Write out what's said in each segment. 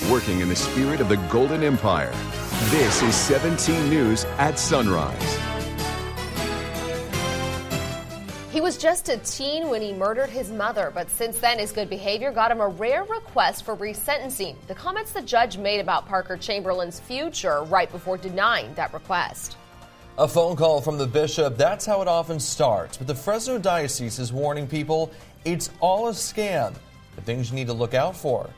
working in the spirit of the Golden Empire. This is 17 News at Sunrise. He was just a teen when he murdered his mother, but since then his good behavior got him a rare request for resentencing. The comments the judge made about Parker Chamberlain's future right before denying that request. A phone call from the bishop, that's how it often starts. But the Fresno Diocese is warning people it's all a scam. The things you need to look out for.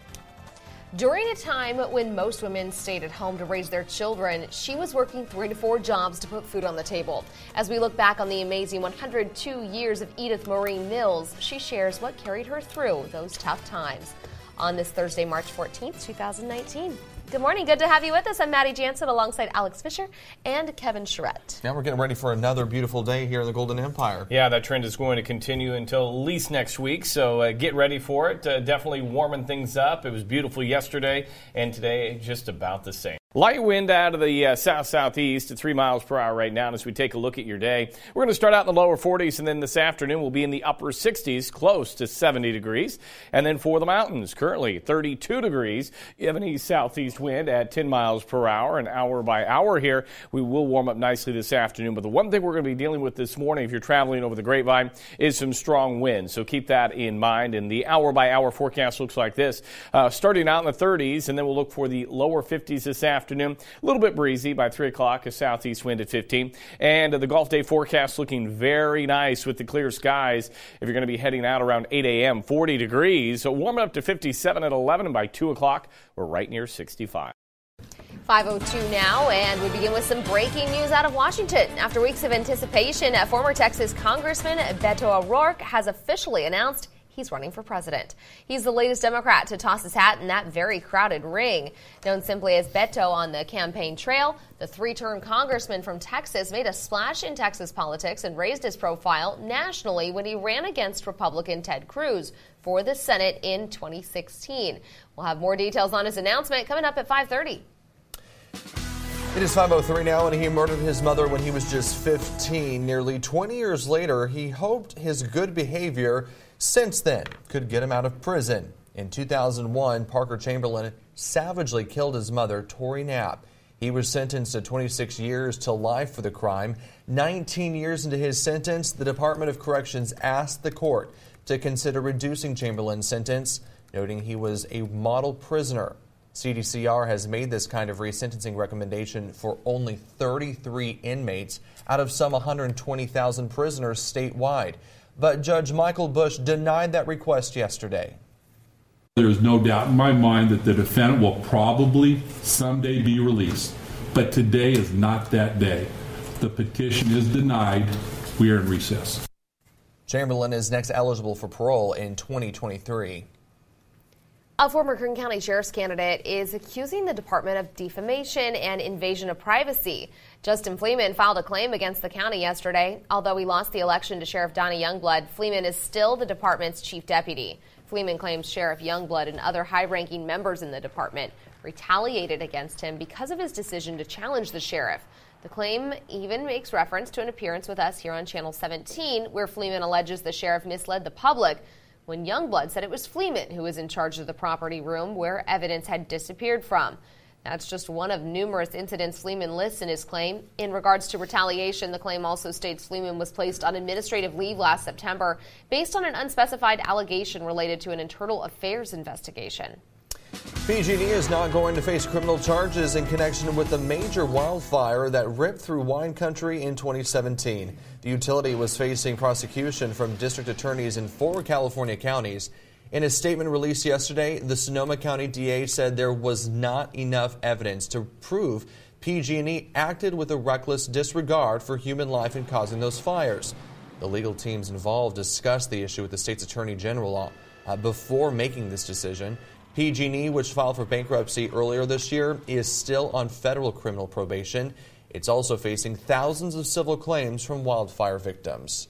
During a time when most women stayed at home to raise their children, she was working 3 to 4 jobs to put food on the table. As we look back on the amazing 102 years of Edith Maureen Mills, she shares what carried her through those tough times. On this Thursday, March 14th, 2019. Good morning. Good to have you with us. I'm Maddie Jansen alongside Alex Fisher and Kevin Charette. Now we're getting ready for another beautiful day here in the Golden Empire. Yeah, that trend is going to continue until at least next week, so get ready for it. Definitely warming things up. It was beautiful yesterday, and today just about the same. Light wind out of the south-southeast at 3 miles per hour right now. And as we take a look at your day, we're going to start out in the lower 40s, and then this afternoon we'll be in the upper 60s, close to 70 degrees. And then for the mountains, currently 32 degrees. You have an east-southeast wind at 10 miles per hour, and hour by hour here. We will warm up nicely this afternoon. But the one thing we're going to be dealing with this morning, if you're traveling over the Grapevine, is some strong winds. So keep that in mind. And the hour-by-hour forecast looks like this. Starting out in the 30s, and then we'll look for the lower 50s this afternoon. A little bit breezy by 3 o'clock, a southeast wind at 15. And the Gulf Day forecast looking very nice with the clear skies. If you're going to be heading out around 8 a.m., 40 degrees. So warming up to 57 at 11, and by 2 o'clock, we're right near 65. 5:02 now, and we begin with some breaking news out of Washington. After weeks of anticipation, former Texas Congressman Beto O'Rourke has officially announced he's running for president. He's the latest Democrat to toss his hat in that very crowded ring. Known simply as Beto on the campaign trail, the 3-term congressman from Texas made a splash in Texas politics and raised his profile nationally when he ran against Republican Ted Cruz for the Senate in 2016. We'll have more details on his announcement coming up at 5:30. It is 5:03 now, and he murdered his mother when he was just 15. Nearly 20 years later, he hoped his good behavior since then could get him out of prison. In 2001, Parker Chamberlain savagely killed his mother, Tori Knapp. He was sentenced to 26 years to life for the crime. 19 years into his sentence, the Department of Corrections asked the court to consider reducing Chamberlain's sentence, noting he was a model prisoner. CDCR has made this kind of resentencing recommendation for only 33 inmates out of some 120,000 prisoners statewide. But Judge Michael Bush denied that request yesterday. There is no doubt in my mind that the defendant will probably someday be released. But today is not that day. The petition is denied. We are in recess. Chamberlain is next eligible for parole in 2023. A former Kern County Sheriff's candidate is accusing the Department of defamation and invasion of privacy. Justin Fleeman filed a claim against the county yesterday. Although he lost the election to Sheriff Donnie Youngblood, Fleeman is still the department's chief deputy. Fleeman claims Sheriff Youngblood and other high-ranking members in the department retaliated against him because of his decision to challenge the sheriff. The claim even makes reference to an appearance with us here on Channel 17, where Fleeman alleges the sheriff misled the public when Youngblood said it was Fleeman who was in charge of the property room where evidence had disappeared from. That's just one of numerous incidents Fleeman lists in his claim. In regards to retaliation, the claim also states Fleeman was placed on administrative leave last September based on an unspecified allegation related to an internal affairs investigation. PG&E is not going to face criminal charges in connection with the major wildfire that ripped through wine country in 2017. The utility was facing prosecution from district attorneys in 4 California counties. In a statement released yesterday, the Sonoma County DA said there was not enough evidence to prove PG&E acted with a reckless disregard for human life in causing those fires. The legal teams involved discussed the issue with the state's attorney general before making this decision. PG&E, which filed for bankruptcy earlier this year, is still on federal criminal probation. It's also facing thousands of civil claims from wildfire victims.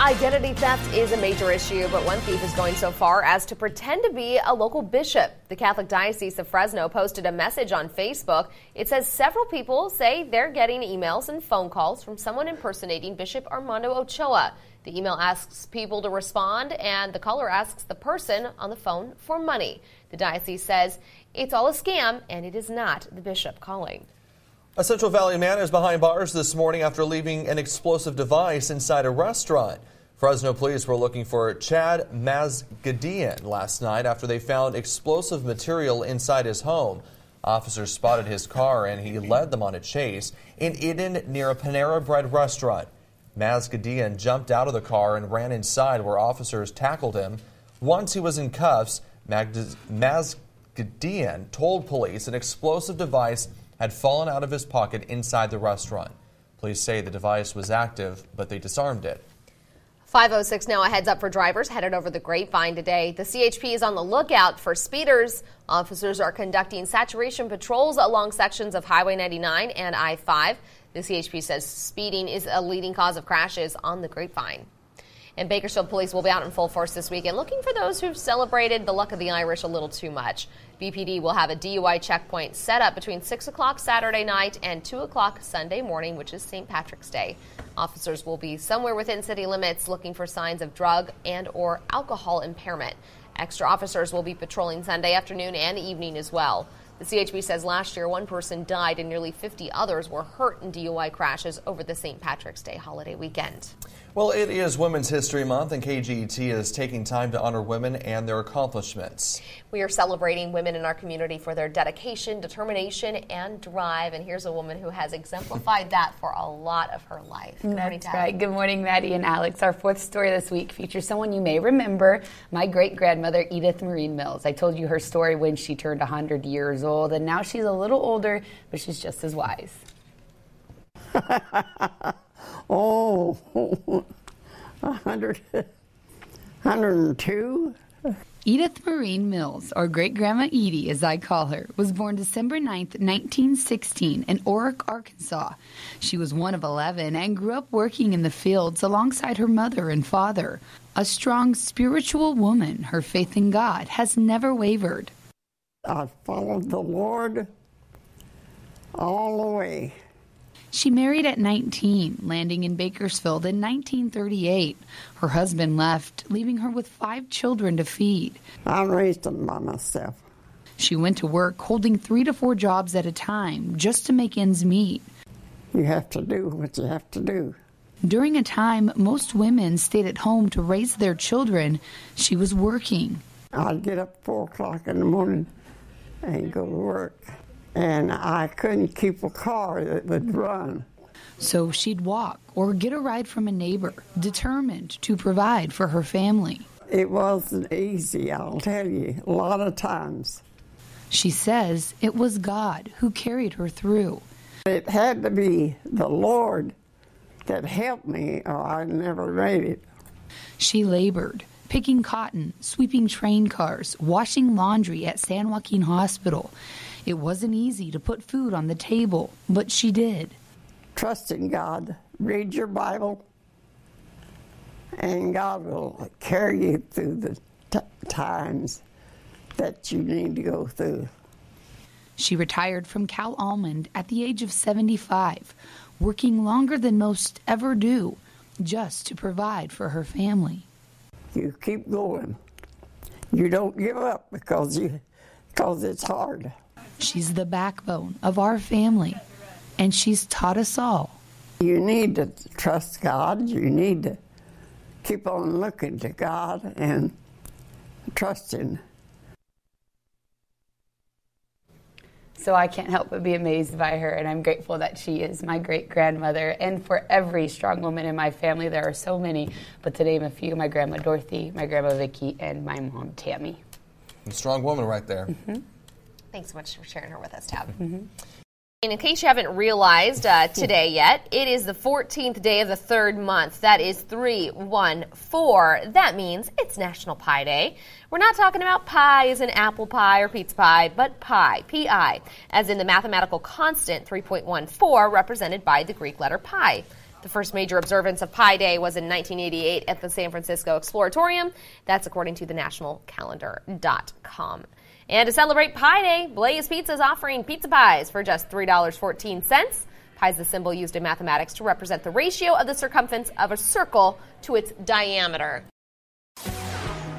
Identity theft is a major issue, but one thief is going so far as to pretend to be a local bishop. The Catholic Diocese of Fresno posted a message on Facebook. It says several people say they're getting emails and phone calls from someone impersonating Bishop Armando Ochoa. The email asks people to respond, and the caller asks the person on the phone for money. The diocese says it's all a scam, and it is not the bishop calling. A Central Valley man is behind bars this morning after leaving an explosive device inside a restaurant. Fresno police were looking for Chad Mazgadian last night after they found explosive material inside his home. Officers spotted his car and he led them on a chase in Eden near a Panera Bread restaurant. Mazgadian jumped out of the car and ran inside where officers tackled him. Once he was in cuffs, Mazgadian told police an explosive device had fallen out of his pocket inside the restaurant. Police say the device was active, but they disarmed it. 5:06 now, a heads up for drivers headed over the Grapevine today. The CHP is on the lookout for speeders. Officers are conducting saturation patrols along sections of Highway 99 and I-5. The CHP says speeding is a leading cause of crashes on the Grapevine. And Bakersfield police will be out in full force this weekend looking for those who've celebrated the luck of the Irish a little too much. BPD will have a DUI checkpoint set up between 6 o'clock Saturday night and 2 o'clock Sunday morning, which is St. Patrick's Day. Officers will be somewhere within city limits looking for signs of drug and or alcohol impairment. Extra officers will be patrolling Sunday afternoon and evening as well. The CHP says last year one person died and nearly 50 others were hurt in DUI crashes over the St. Patrick's Day holiday weekend. Well, it is Women's History Month, and KGET is taking time to honor women and their accomplishments. We are celebrating women in our community for their dedication, determination, and drive. And here's a woman who has exemplified that for a lot of her life. Good morning, That's right. Good morning, Maddie and Alex. Our fourth story this week features someone you may remember, my great-grandmother, Edith Marine Mills. I told you her story when she turned 100 years old, and now she's a little older, but she's just as wise. Oh, 102. Edith Marine Mills, or Great Grandma Edie as I call her, was born December 9th, 1916 in Orick, Arkansas. She was one of 11 and grew up working in the fields alongside her mother and father. A strong spiritual woman, her faith in God has never wavered. I followed the Lord all the way. She married at 19, landing in Bakersfield in 1938. Her husband left, leaving her with 5 children to feed. I raised them by myself. She went to work holding 3 to 4 jobs at a time just to make ends meet. You have to do what you have to do. During a time most women stayed at home to raise their children, she was working. I'd get up 4 o'clock in the morning and go to work. And I couldn't keep a car that would run. So she'd walk or get a ride from a neighbor, determined to provide for her family. It wasn't easy, I'll tell you, a lot of times. She says it was God who carried her through. It had to be the Lord that helped me, or I never made it. She labored, picking cotton, sweeping train cars, washing laundry at San Joaquin Hospital. It wasn't easy to put food on the table, but she did. Trust in God. Read your Bible, and God will carry you through the times that you need to go through. She retired from Cal Almond at the age of 75, working longer than most ever do, just to provide for her family. You keep going. You don't give up because it's hard. She's the backbone of our family, and she's taught us all. You need to trust God. You need to keep on looking to God and trusting. So I can't help but be amazed by her, and I'm grateful that she is my great-grandmother. And for every strong woman in my family, there are so many, but to name a few, my grandma Dorothy, my grandma Vicky, and my mom Tammy. A strong woman right there. Mm-hmm. Thanks so much for sharing her with us, Tab. Mm-hmm. And in case you haven't realized today yet, it is the 14th day of the 3rd month. That is 3-1-4. That means it's National Pie Day. We're not talking about pie as in apple pie or pizza pie, but pi, P-I, as in the mathematical constant 3.14 represented by the Greek letter pi. The first major observance of Pi Day was in 1988 at the San Francisco Exploratorium. That's according to the nationalcalendar.com. And to celebrate Pi Day, Blaze Pizza is offering pizza pies for just $3.14. Pi is the symbol used in mathematics to represent the ratio of the circumference of a circle to its diameter.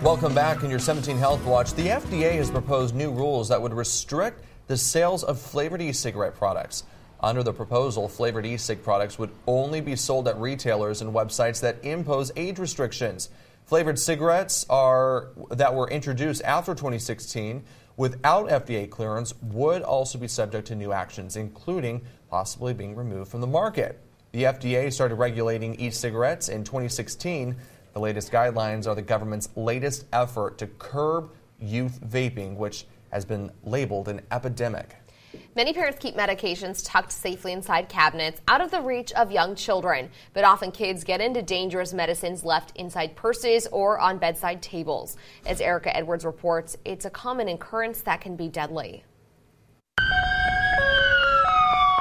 Welcome back in your 17 Health Watch. The FDA has proposed new rules that would restrict the sales of flavored e-cigarette products. Under the proposal, flavored e-cig products would only be sold at retailers and websites that impose age restrictions. Flavored cigarettes that were introduced after 2016 without FDA clearance would also be subject to new actions, including possibly being removed from the market. The FDA started regulating e-cigarettes in 2016. The latest guidelines are the government's latest effort to curb youth vaping, which has been labeled an epidemic. Many parents keep medications tucked safely inside cabinets, out of the reach of young children. But often kids get into dangerous medicines left inside purses or on bedside tables. As Erica Edwards reports, it's a common occurrence that can be deadly.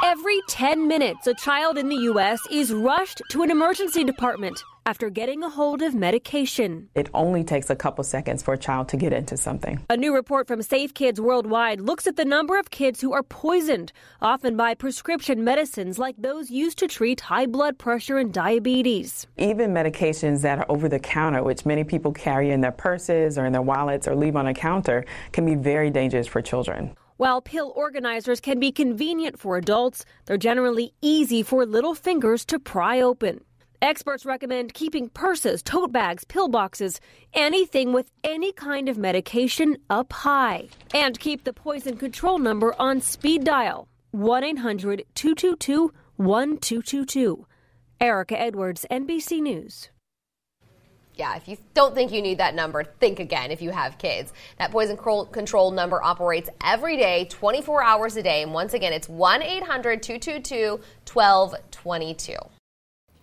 Every 10 minutes, a child in the U.S. is rushed to an emergency department after getting a hold of medication. It only takes a couple seconds for a child to get into something. A new report from Safe Kids Worldwide looks at the number of kids who are poisoned, often by prescription medicines like those used to treat high blood pressure and diabetes. Even medications that are over the counter, which many people carry in their purses or in their wallets or leave on a counter, can be very dangerous for children. While pill organizers can be convenient for adults, they're generally easy for little fingers to pry open. Experts recommend keeping purses, tote bags, pill boxes, anything with any kind of medication up high. And keep the poison control number on speed dial, 1-800-222-1222. Erica Edwards, NBC News. Yeah, if you don't think you need that number, think again if you have kids. That poison control number operates every day, 24 hours a day. And once again, it's 1-800-222-1222.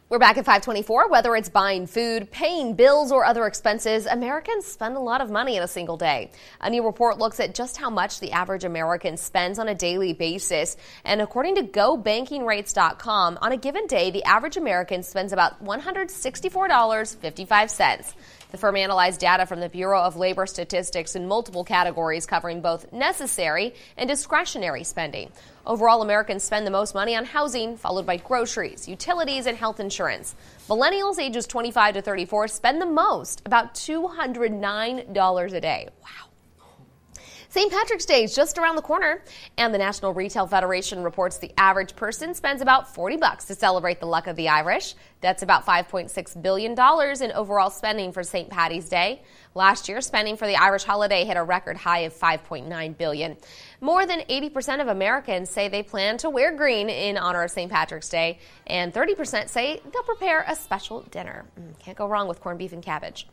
We're back at 524. Whether it's buying food, paying bills, or other expenses, Americans spend a lot of money in a single day. A new report looks at just how much the average American spends on a daily basis. And according to GoBankingRates.com, on a given day, the average American spends about $164.55. The firm analyzed data from the Bureau of Labor Statistics in multiple categories covering both necessary and discretionary spending. Overall, Americans spend the most money on housing, followed by groceries, utilities, and health insurance. Millennials ages 25 to 34 spend the most, about $209 a day. Wow. St. Patrick's Day is just around the corner, and the National Retail Federation reports the average person spends about $40 to celebrate the luck of the Irish. That's about $5.6 billion in overall spending for St. Paddy's Day. Last year, spending for the Irish holiday hit a record high of $5.9 billion. More than 80% of Americans say they plan to wear green in honor of St. Patrick's Day, and 30% say they'll prepare a special dinner. Can't go wrong with corned beef and cabbage.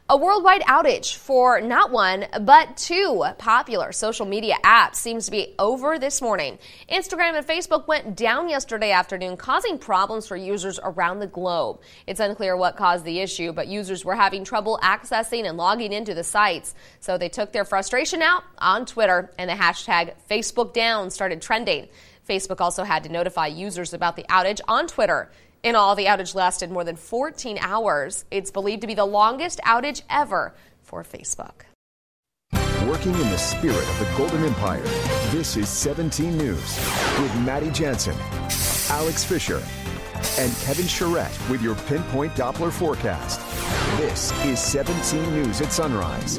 A worldwide outage for not one, but two popular social media apps seems to be over this morning. Instagram and Facebook went down yesterday afternoon, causing problems for users around the globe. It's unclear what caused the issue, but users were having trouble accessing and logging into the sites. So they took their frustration out on Twitter, and the hashtag #FacebookDown started trending. Facebook also had to notify users about the outage on Twitter. In all, the outage lasted more than 14 hours. It's believed to be the longest outage ever for Facebook. Working in the spirit of the Golden Empire, this is 17 News with Maddie Jansen, Alex Fisher, and Kevin Charette with your Pinpoint Doppler forecast. This is 17 News at Sunrise.